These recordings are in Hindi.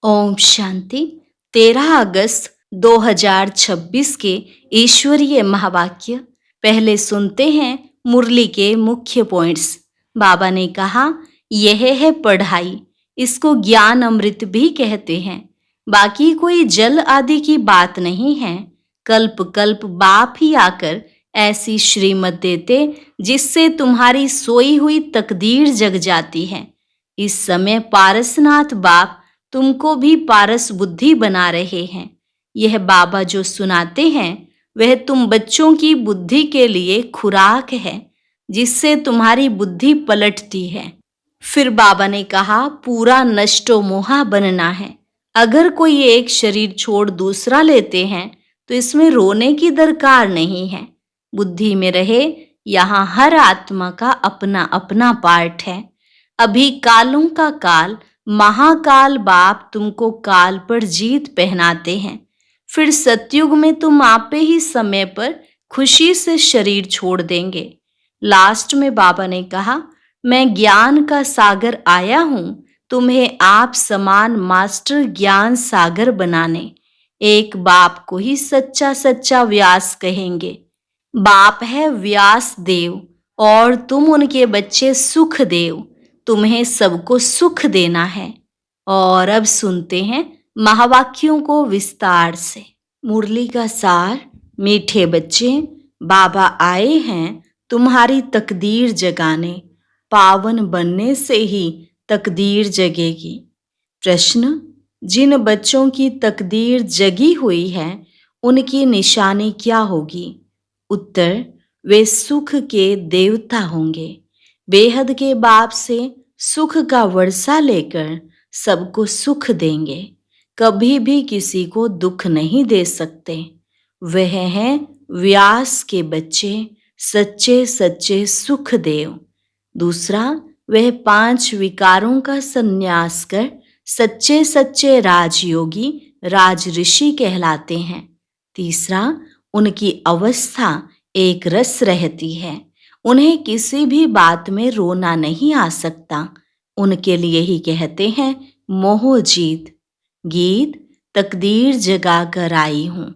ओम शांति। 13 अगस्त 2026 के ईश्वरीय महावाक्य। पहले सुनते हैं मुरली के मुख्य पॉइंट्स। बाबा ने कहा, यह है पढ़ाई, इसको ज्ञान अमृत भी कहते हैं। बाकी कोई जल आदि की बात नहीं है। कल्प कल्प बाप ही आकर ऐसी श्रीमत देते जिससे तुम्हारी सोई हुई तकदीर जग जाती है। इस समय पारसनाथ बाप तुमको भी पारस बुद्धि बना रहे हैं। यह बाबा जो सुनाते हैं वह तुम बच्चों की बुद्धि के लिए खुराक है, जिससे तुम्हारी बुद्धि पलटती है। फिर बाबा ने कहा, पूरा नष्टो मोहा बनना है। अगर कोई एक शरीर छोड़ दूसरा लेते हैं तो इसमें रोने की दरकार नहीं है। बुद्धि में रहे, यहाँ हर आत्मा का अपना अपना पार्ट है। अभी कालों का काल महाकाल बाप तुमको काल पर जीत पहनाते हैं। फिर सतयुग में तुम आपे ही समय पर खुशी से शरीर छोड़ देंगे। लास्ट में बाबा ने कहा, मैं ज्ञान का सागर आया हूँ तुम्हें आप समान मास्टर ज्ञान सागर बनाने। एक बाप को ही सच्चा सच्चा व्यास कहेंगे। बाप है व्यास देव और तुम उनके बच्चे सुख देव। तुम्हें सबको सुख देना है। और अब सुनते हैं महावाक्यों को विस्तार से। मुरली का सार। मीठे बच्चे, बाबा आए हैं तुम्हारी तकदीर जगाने। पावन बनने से ही तकदीर जगेगी। प्रश्न, जिन बच्चों की तकदीर जगी हुई है उनकी निशानी क्या होगी? उत्तर, वे सुख के देवता होंगे। बेहद के बाप से सुख का वर्षा लेकर सबको सुख देंगे। कभी भी किसी को दुख नहीं दे सकते। वह हैं व्यास के बच्चे, सच्चे सच्चे सुख देव। दूसरा, वह 5 विकारों का संन्यास कर सच्चे सच्चे राजयोगी राज ऋषि कहलाते हैं। तीसरा, उनकी अवस्था एक रस रहती है। उन्हें किसी भी बात में रोना नहीं आ सकता। उनके लिए ही कहते हैं मोह जीत। गीत, तकदीर जगा कर आई हूँ।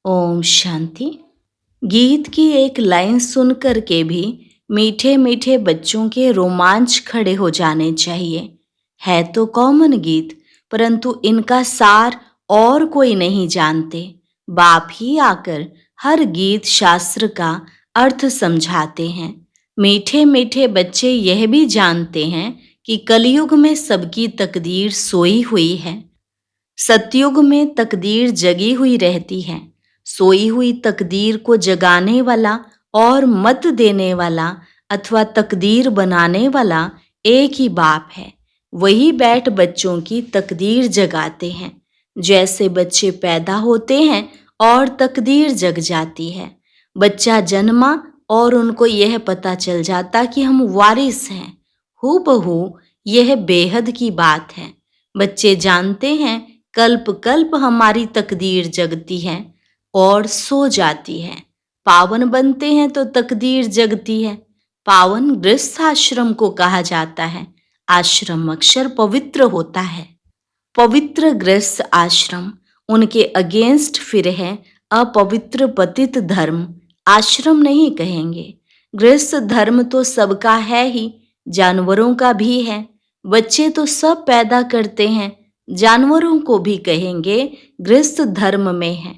ओम शांति। गीत की एक लाइन सुन कर के भी मीठे मीठे बच्चों के रोमांच खड़े हो जाने चाहिए। है तो कॉमन गीत, परंतु इनका सार और कोई नहीं जानते। बाप ही आकर हर गीत शास्त्र का अर्थ समझाते हैं। मीठे मीठे बच्चे यह भी जानते हैं कि कलयुग में सबकी तकदीर सोई हुई है। सतयुग में तकदीर जगी हुई रहती है। सोई हुई तकदीर को जगाने वाला और मत देने वाला अथवा तकदीर बनाने वाला एक ही बाप है। वही बैठ बच्चों की तकदीर जगाते हैं। जैसे बच्चे पैदा होते हैं और तकदीर जग जाती है। बच्चा जन्मा और उनको यह पता चल जाता कि हम वारिस हैं। हूबहू यह बेहद की बात है। बच्चे जानते हैं कल्प कल्प हमारी तकदीर जगती है और सो जाती है। पावन बनते हैं तो तकदीर जगती है। पावन गृहस्थ आश्रम को कहा जाता है। आश्रम अक्षर पवित्र होता है। पवित्र गृहस्थ आश्रम, उनके अगेंस्ट फिर है अपवित्र पतित धर्म। आश्रम नहीं कहेंगे। गृहस्थ धर्म तो सबका है ही, जानवरों का भी है। बच्चे तो सब पैदा करते हैं, जानवरों को भी कहेंगे गृहस्थ धर्म में है।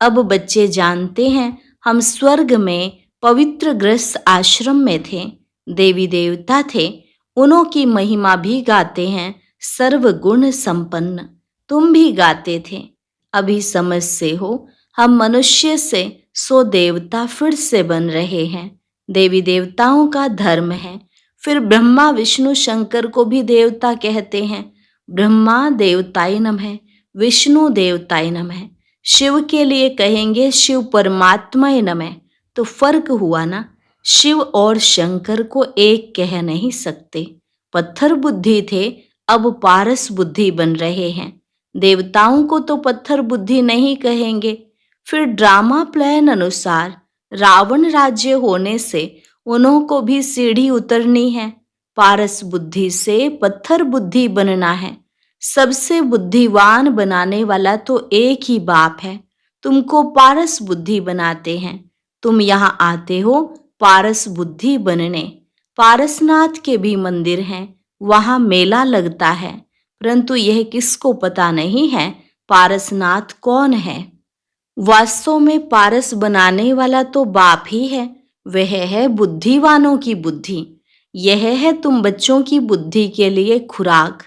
अब बच्चे जानते हैं हम स्वर्ग में पवित्र गृहस्थ आश्रम में थे। देवी देवता थे, उन्हों की महिमा भी गाते हैं सर्वगुण संपन्न। तुम भी गाते थे। अभी समझ से हो हम मनुष्य से सो देवता फिर से बन रहे हैं। देवी देवताओं का धर्म है। फिर ब्रह्मा विष्णु शंकर को भी देवता कहते हैं। ब्रह्मा देवताय नमः, विष्णु देवताय नमः। शिव के लिए कहेंगे शिव परमात्माय नमः। तो फर्क हुआ ना, शिव और शंकर को एक कह नहीं सकते। पत्थर बुद्धि थे, अब पारस बुद्धि बन रहे हैं। देवताओं को तो पत्थर बुद्धि नहीं कहेंगे। फिर ड्रामा प्लान अनुसार रावण राज्य होने से उन्हों को भी सीढ़ी उतरनी है। पारस बुद्धि से पत्थर बुद्धि बनना है। सबसे बुद्धिवान बनाने वाला तो एक ही बाप है। तुमको पारस बुद्धि बनाते हैं। तुम यहाँ आते हो पारस बुद्धि बनने। पारसनाथ के भी मंदिर हैं, वहाँ मेला लगता है, परंतु यह किसको पता नहीं है पारसनाथ कौन है। वास्तव में पारस बनाने वाला तो बाप ही है। वह है बुद्धिवानों की बुद्धि। यह है तुम बच्चों की बुद्धि के लिए खुराक।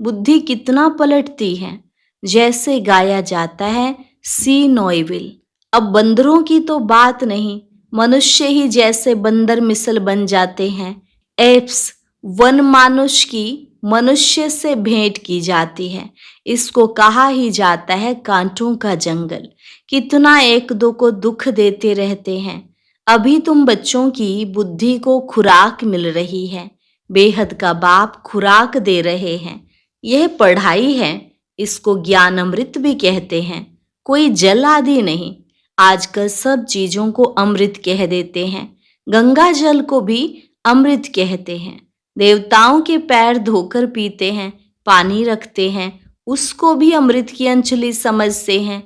बुद्धि कितना पलटती है। जैसे गाया जाता है, सी नोइविल। अब बंदरों की तो बात नहीं, मनुष्य ही जैसे बंदर मिसल बन जाते हैं। एप्स वन मानुष की मनुष्य से भेंट की जाती है। इसको कहा ही जाता है कांटों का जंगल। कितना एक दो को दुख देते रहते हैं। अभी तुम बच्चों की बुद्धि को खुराक मिल रही है। बेहद का बाप खुराक दे रहे हैं। यह पढ़ाई है, इसको ज्ञान अमृत भी कहते हैं, कोई जल आदि नहीं। आजकल सब चीजों को अमृत कह देते हैं। गंगा जल को भी अमृत कहते हैं। देवताओं के पैर धोकर पीते हैं, पानी रखते हैं, उसको भी अमृत की अंजलि समझते हैं।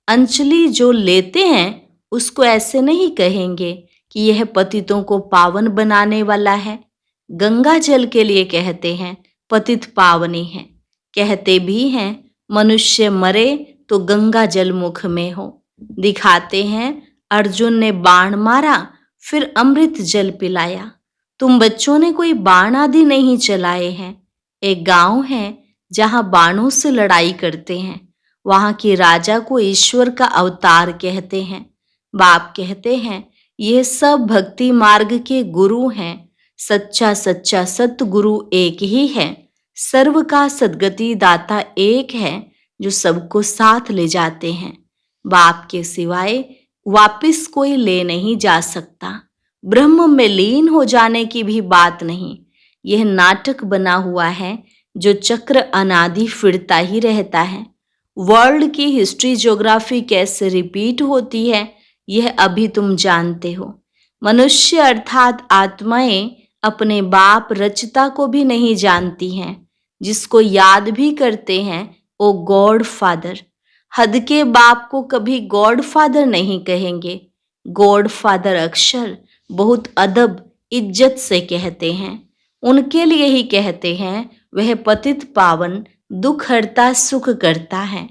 अंजलि जो लेते हैं उसको ऐसे नहीं कहेंगे कि यह पतितों को पावन बनाने वाला है। गंगा जल के लिए कहते हैं पतित पावनी है। कहते भी हैं मनुष्य मरे तो गंगा जल मुख में हो। दिखाते हैं अर्जुन ने बाण मारा फिर अमृत जल पिलाया। तुम बच्चों ने कोई बाण आदि नहीं चलाए हैं। एक गांव है जहां बाणों से लड़ाई करते हैं। वहां के राजा को ईश्वर का अवतार कहते हैं। बाप कहते हैं यह सब भक्ति मार्ग के गुरु हैं। सच्चा सच्चा सतगुरु एक ही है। सर्व का सद्गति दाता एक है जो सबको साथ ले जाते हैं। बाप के सिवाय वापिस कोई ले नहीं जा सकता। ब्रह्म में लीन हो जाने की भी बात नहीं। यह नाटक बना हुआ है जो चक्र अनादि फिरता ही रहता है। वर्ल्ड की हिस्ट्री ज्योग्राफी कैसे रिपीट होती है यह अभी तुम जानते हो। मनुष्य अर्थात आत्माएं अपने बाप रचता को भी नहीं जानती हैं। जिसको याद भी करते हैं वो गॉड फादर। हद के बाप को कभी गॉड फादर नहीं कहेंगे। गॉड फादर अक्षर बहुत अदब इज्जत से कहते हैं। उनके लिए ही कहते हैं वह पतित पावन दुख हरता सुख करता है।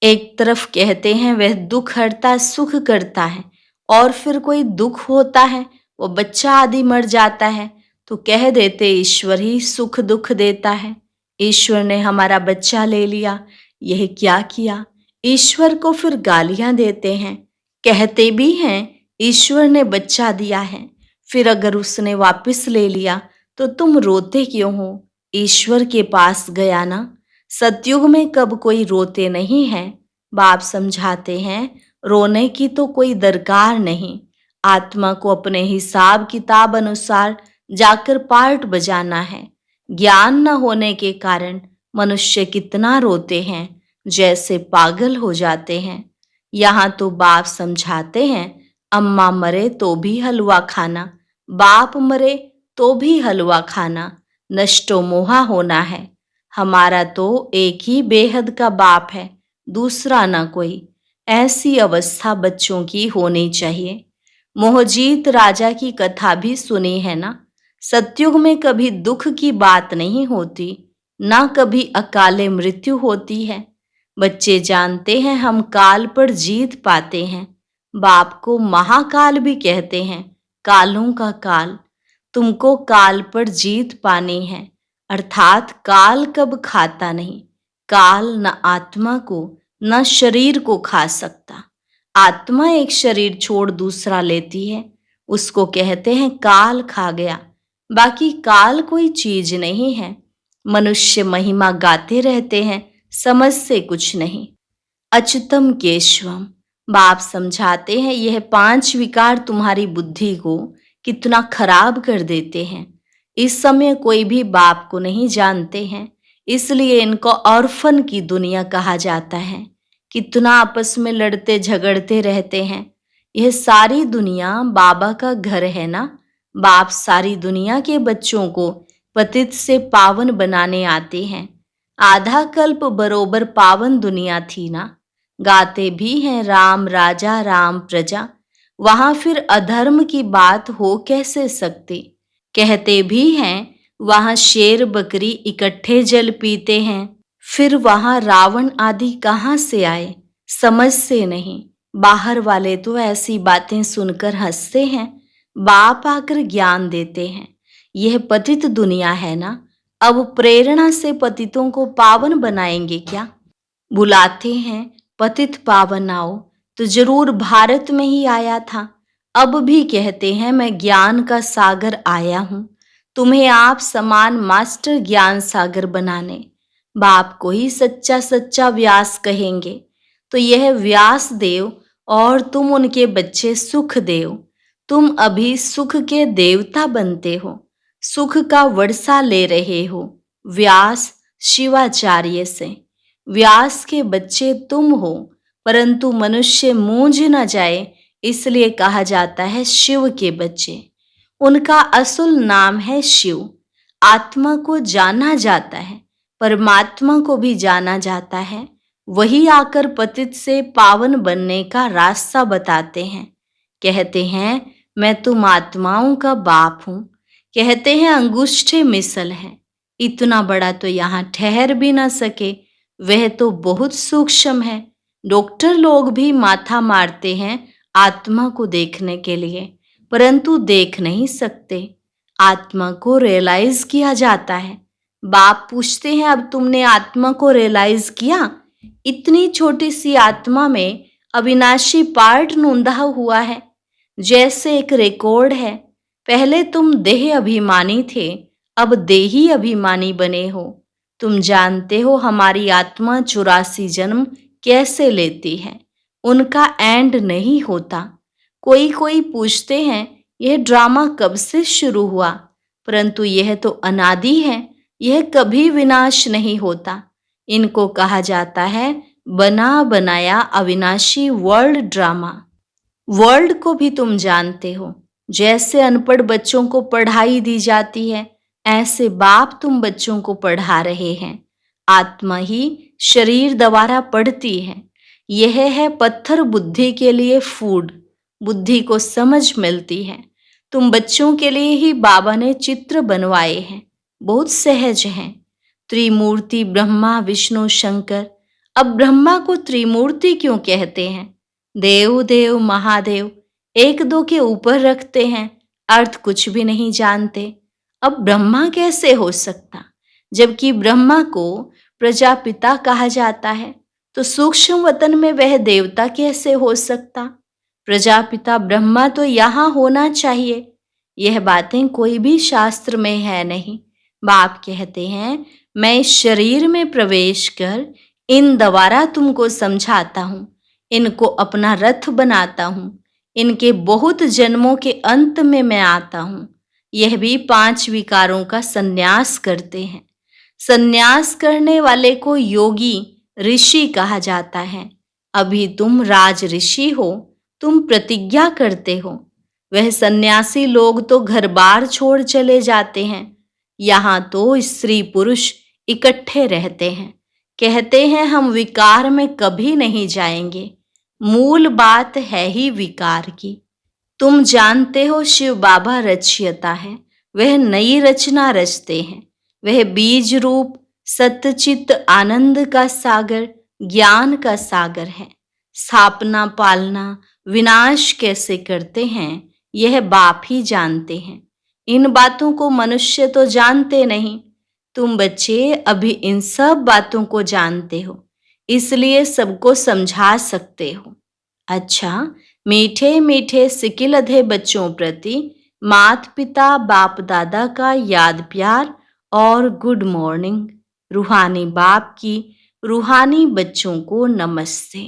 एक तरफ कहते हैं वह दुख हरता सुख करता है और फिर कोई दुख होता है, वो बच्चा आदि मर जाता है तो कह देते ईश्वर ही सुख दुख देता है। ईश्वर ने हमारा बच्चा ले लिया, यह क्या किया। ईश्वर को फिर गालियां देते हैं। कहते भी हैं ईश्वर ने बच्चा दिया है, फिर अगर उसने वापस ले लिया तो तुम रोते क्यों हो। ईश्वर के पास गया ना। सतयुग में कब कोई रोते नहीं है। बाप समझाते हैं रोने की तो कोई दरकार नहीं। आत्मा को अपने हिसाब किताब अनुसार जाकर पार्ट बजाना है। ज्ञान न होने के कारण मनुष्य कितना रोते हैं, जैसे पागल हो जाते हैं। यहाँ तो बाप समझाते हैं अम्मा मरे तो भी हलवा खाना, बाप मरे तो भी हलवा खाना, नष्टो मोहा होना है। हमारा तो एक ही बेहद का बाप है, दूसरा ना कोई। ऐसी अवस्था बच्चों की होनी चाहिए। मोहजीत राजा की कथा भी सुनी है ना। सतयुग में कभी दुख की बात नहीं होती, ना कभी अकाले मृत्यु होती है। बच्चे जानते हैं हम काल पर जीत पाते हैं। बाप को महाकाल भी कहते हैं, कालों का काल। तुमको काल पर जीत पानी है, अर्थात काल कब खाता नहीं। काल न आत्मा को न शरीर को खा सकता। आत्मा एक शरीर छोड़ दूसरा लेती है, उसको कहते हैं काल खा गया। बाकी काल कोई चीज नहीं है। मनुष्य महिमा गाते रहते हैं, समझ से कुछ नहीं। अच्युतम केशवम। बाप समझाते हैं यह 5 विकार तुम्हारी बुद्धि को कितना खराब कर देते हैं। इस समय कोई भी बाप को नहीं जानते हैं, इसलिए इनको ऑर्फन की दुनिया कहा जाता है। कितना आपस में लड़ते झगड़ते रहते हैं। यह सारी दुनिया बाबा का घर है ना। बाप सारी दुनिया के बच्चों को पतित से पावन बनाने आते हैं। आधा कल्प बरोबर पावन दुनिया थी ना। गाते भी हैं राम राजा राम प्रजा, वहां फिर अधर्म की बात हो कैसे सकती। कहते भी हैं वहां शेर बकरी इकट्ठे जल पीते हैं, फिर वहां रावण आदि कहाँ से आए, समझ से नहीं। बाहर वाले तो ऐसी बातें सुनकर हंसते हैं, बाप आकर ज्ञान देते हैं। यह पतित दुनिया है ना, अब प्रेरणा से पतितों को पावन बनाएंगे क्या। बुलाते हैं पतित पावन आओ, तो जरूर भारत में ही आया था। अब भी कहते हैं मैं ज्ञान का सागर आया हूं, तुम्हें आप समान मास्टर ज्ञान सागर बनाने। बाप को ही सच्चा सच्चा व्यास कहेंगे, तो यह व्यास देव और तुम उनके बच्चे सुख देव। तुम अभी सुख के देवता बनते हो, सुख का वर्षा ले रहे हो व्यास शिवाचार्य से। व्यास के बच्चे तुम हो, परंतु मनुष्य मूंझ न जाए इसलिए कहा जाता है शिव के बच्चे। उनका असुल नाम है शिव। आत्मा को जाना जाता है, परमात्मा को भी जाना जाता है। वही आकर पतित से पावन बनने का रास्ता बताते हैं। कहते हैं मैं तुम आत्माओं का बाप हूं, कहते हैं अंगुष्ठे मिसल है। इतना बड़ा तो यहाँ ठहर भी न सके, वह तो बहुत सूक्ष्म है। डॉक्टर लोग भी माथा मारते हैं आत्मा को देखने के लिए, परंतु देख नहीं सकते। आत्मा को रियलाइज किया जाता है। बाप पूछते हैं अब तुमने आत्मा को रियलाइज किया। इतनी छोटी सी आत्मा में अविनाशी पार्ट नूंदा हुआ है, जैसे एक रिकॉर्ड है। पहले तुम देह अभिमानी थे, अब देही अभिमानी बने हो। तुम जानते हो हमारी आत्मा 84 जन्म कैसे लेती है, उनका एंड नहीं होता। कोई कोई पूछते हैं यह ड्रामा कब से शुरू हुआ, परंतु यह तो अनादि है, यह कभी विनाश नहीं होता। इनको कहा जाता है बना बनाया अविनाशी वर्ल्ड ड्रामा। वर्ल्ड को भी तुम जानते हो, जैसे अनपढ़ बच्चों को पढ़ाई दी जाती है, ऐसे बाप तुम बच्चों को पढ़ा रहे हैं। आत्मा ही शरीर द्वारा पढ़ती है। यह है पत्थर बुद्धि के लिए फूड, बुद्धि को समझ मिलती है। तुम बच्चों के लिए ही बाबा ने चित्र बनवाए हैं, बहुत सहज हैं। त्रिमूर्ति ब्रह्मा विष्णु शंकर। अब ब्रह्मा को त्रिमूर्ति क्यों कहते हैं? देव देव महादेव एक दो के ऊपर रखते हैं, अर्थ कुछ भी नहीं जानते। अब ब्रह्मा कैसे हो सकता, जबकि ब्रह्मा को प्रजापिता कहा जाता है, तो सूक्ष्म वतन में वह देवता कैसे हो सकता? प्रजापिता ब्रह्मा तो यहाँ होना चाहिए। यह बातें कोई भी शास्त्र में है नहीं। बाप कहते हैं मैं इस शरीर में प्रवेश कर इन द्वारा तुमको समझाता हूँ, इनको अपना रथ बनाता हूँ। इनके बहुत जन्मों के अंत में मैं आता हूँ। यह भी 5 विकारों का संन्यास करते हैं। संन्यास करने वाले को योगी ऋषि कहा जाता है। अभी तुम राज ऋषि हो, तुम प्रतिज्ञा करते हो। वह सन्यासी लोग तो घर बार छोड़ चले जाते हैं। यहाँ तो स्त्री पुरुष इकट्ठे रहते हैं। कहते हैं हम विकार में कभी नहीं जाएंगे। मूल बात है ही विकार की। तुम जानते हो शिव बाबा रचयिता है, वह नई रचना रचते हैं। वह बीज रूप सत्यचित आनंद का सागर, ज्ञान का सागर है। स्थापना पालना विनाश कैसे करते हैं यह बाप ही जानते हैं। इन बातों को मनुष्य तो जानते नहीं। तुम बच्चे अभी इन सब बातों को जानते हो, इसलिए सबको समझा सकते हो। अच्छा, मीठे मीठे सिकिलधे बच्चों प्रति माता पिता बाप दादा का याद प्यार और गुड मॉर्निंग। रूहानी बाप की रूहानी बच्चों को नमस्ते।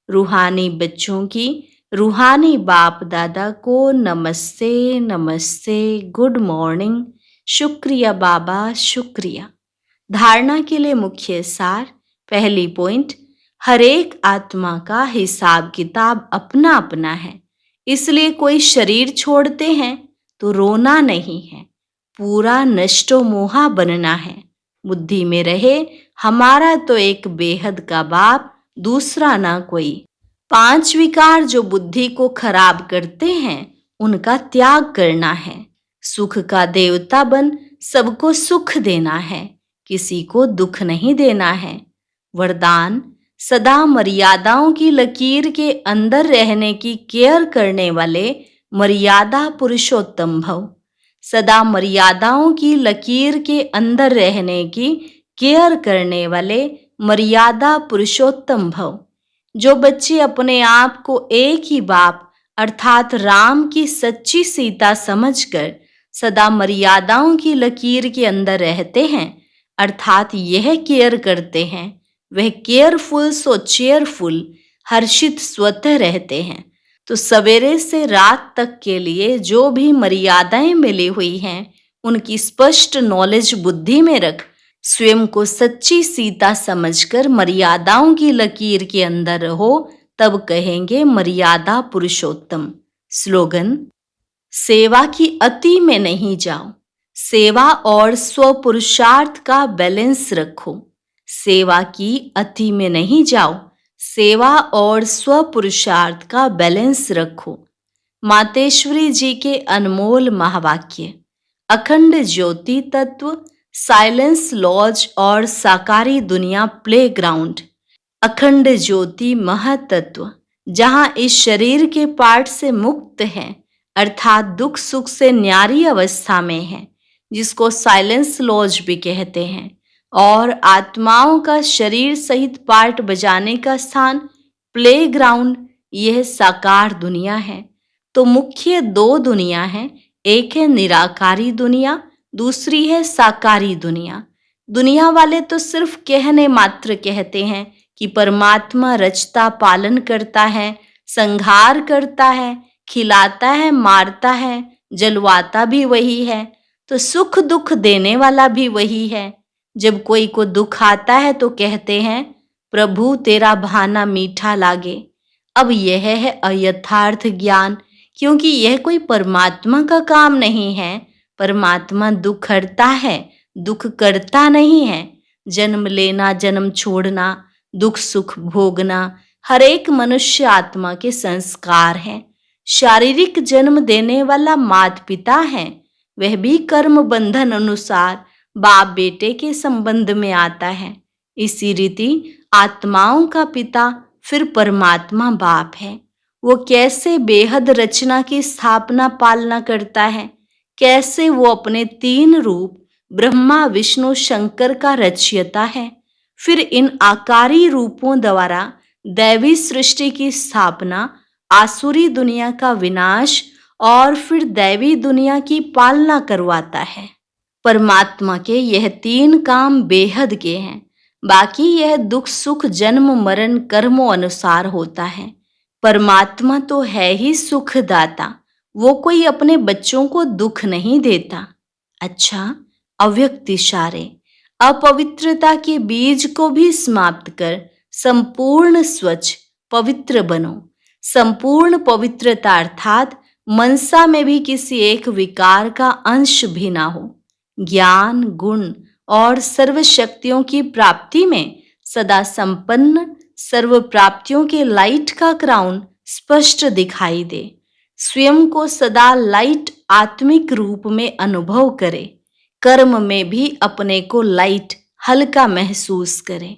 रूहानी बच्चों की रूहानी बाप दादा को नमस्ते नमस्ते, गुड मॉर्निंग। शुक्रिया बाबा, शुक्रिया। धारणा के लिए मुख्य सार। पहली पॉइंट, हर एक आत्मा का हिसाब किताब अपना अपना है, इसलिए कोई शरीर छोड़ते हैं तो रोना नहीं है, पूरा नष्टो मोहा बनना है। बुद्धि में रहे, हमारा तो एक बेहद का बाप, दूसरा ना कोई। 5 विकार जो बुद्धि को खराब करते हैं, उनका त्याग करना है। सुख का देवता बन सबको सुख देना है, किसी को दुख नहीं देना है। वरदान, सदा मर्यादाओं की लकीर के अंदर रहने की केयर करने वाले मर्यादा पुरुषोत्तम भव। सदा मर्यादाओं की लकीर के अंदर रहने की केयर करने वाले मर्यादा पुरुषोत्तम भव। जो बच्चे अपने आप को एक ही बाप अर्थात राम की सच्ची सीता समझकर सदा मर्यादाओं की लकीर के अंदर रहते हैं, अर्थात यह केयर करते हैं, वह केयरफुल सो चेयरफुल हर्षित स्वतः रहते हैं। तो सवेरे से रात तक के लिए जो भी मर्यादाएं मिली हुई हैं, उनकी स्पष्ट नॉलेज बुद्धि में रख स्वयं को सच्ची सीता समझकर मर्यादाओं की लकीर के अंदर रहो, तब कहेंगे मर्यादा पुरुषोत्तम। स्लोगन, सेवा की अति में नहीं जाओ, सेवा और स्वपुरुषार्थ का बैलेंस रखो। सेवा की अति में नहीं जाओ, सेवा और स्वपुरुषार्थ का बैलेंस रखो। मातेश्वरी जी के अनमोल महावाक्य, अखंड ज्योति तत्व, साइलेंस लॉज और साकारी दुनिया प्लेग्राउंड। अखंड ज्योति महातत्व जहां इस शरीर के पार्ट से मुक्त है, अर्थात दुख सुख से न्यारी अवस्था में है, जिसको साइलेंस लॉज भी कहते हैं, और आत्माओं का शरीर सहित पार्ट बजाने का स्थान प्लेग्राउंड, यह साकार दुनिया है। तो मुख्य 2 दुनिया हैं, एक है निराकारी दुनिया, दूसरी है साकारी दुनिया। दुनिया वाले तो सिर्फ कहने मात्र कहते हैं कि परमात्मा रचता पालन करता है, संहार करता है, खिलाता है, मारता है, जलवाता भी वही है, तो सुख दुख देने वाला भी वही है। जब कोई को दुख आता है तो कहते हैं प्रभु तेरा बहाना मीठा लागे। अब यह है अयथार्थ ज्ञान, क्योंकि यह कोई परमात्मा का काम नहीं है। परमात्मा दुख हरता है, दुख करता नहीं है। जन्म लेना, जन्म छोड़ना, दुख सुख भोगना हर एक मनुष्य आत्मा के संस्कार हैं। शारीरिक जन्म देने वाला माता पिता है, वह भी कर्म बंधन अनुसार बाप बेटे के संबंध में आता है। इसी रीति आत्माओं का पिता फिर परमात्मा बाप है। वो कैसे बेहद रचना की स्थापना पालना करता है, कैसे वो अपने 3 रूप ब्रह्मा विष्णु शंकर का रचयिता है। फिर इन आकारी रूपों द्वारा दैवी सृष्टि की स्थापना, आसुरी दुनिया का विनाश और फिर दैवी दुनिया की पालना करवाता है। परमात्मा के यह 3 काम बेहद के हैं, बाकी यह दुख सुख जन्म मरण कर्मों अनुसार होता है। परमात्मा तो है ही सुखदाता, वो कोई अपने बच्चों को दुख नहीं देता। अच्छा, अव्यक्त इशारे, अपवित्रता के बीज को भी समाप्त कर संपूर्ण स्वच्छ पवित्र बनो। संपूर्ण पवित्रता अर्थात मनसा में भी किसी एक विकार का अंश भी ना हो। ज्ञान गुण और सर्व शक्तियों की प्राप्ति में सदा संपन्न, सर्व प्राप्तियों के लाइट का क्राउन स्पष्ट दिखाई दे। स्वयं को सदा लाइट आत्मिक रूप में अनुभव करे। कर्म में भी अपने को लाइट हल्का महसूस करे।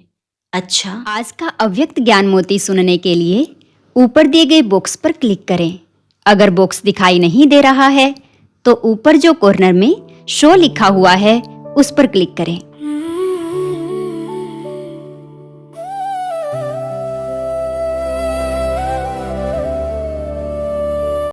अच्छा, आज का अव्यक्त ज्ञान मोती सुनने के लिए ऊपर दिए गए बॉक्स पर क्लिक करें। अगर बॉक्स दिखाई नहीं दे रहा है तो ऊपर जो कॉर्नर में शो लिखा हुआ है उस पर क्लिक करें।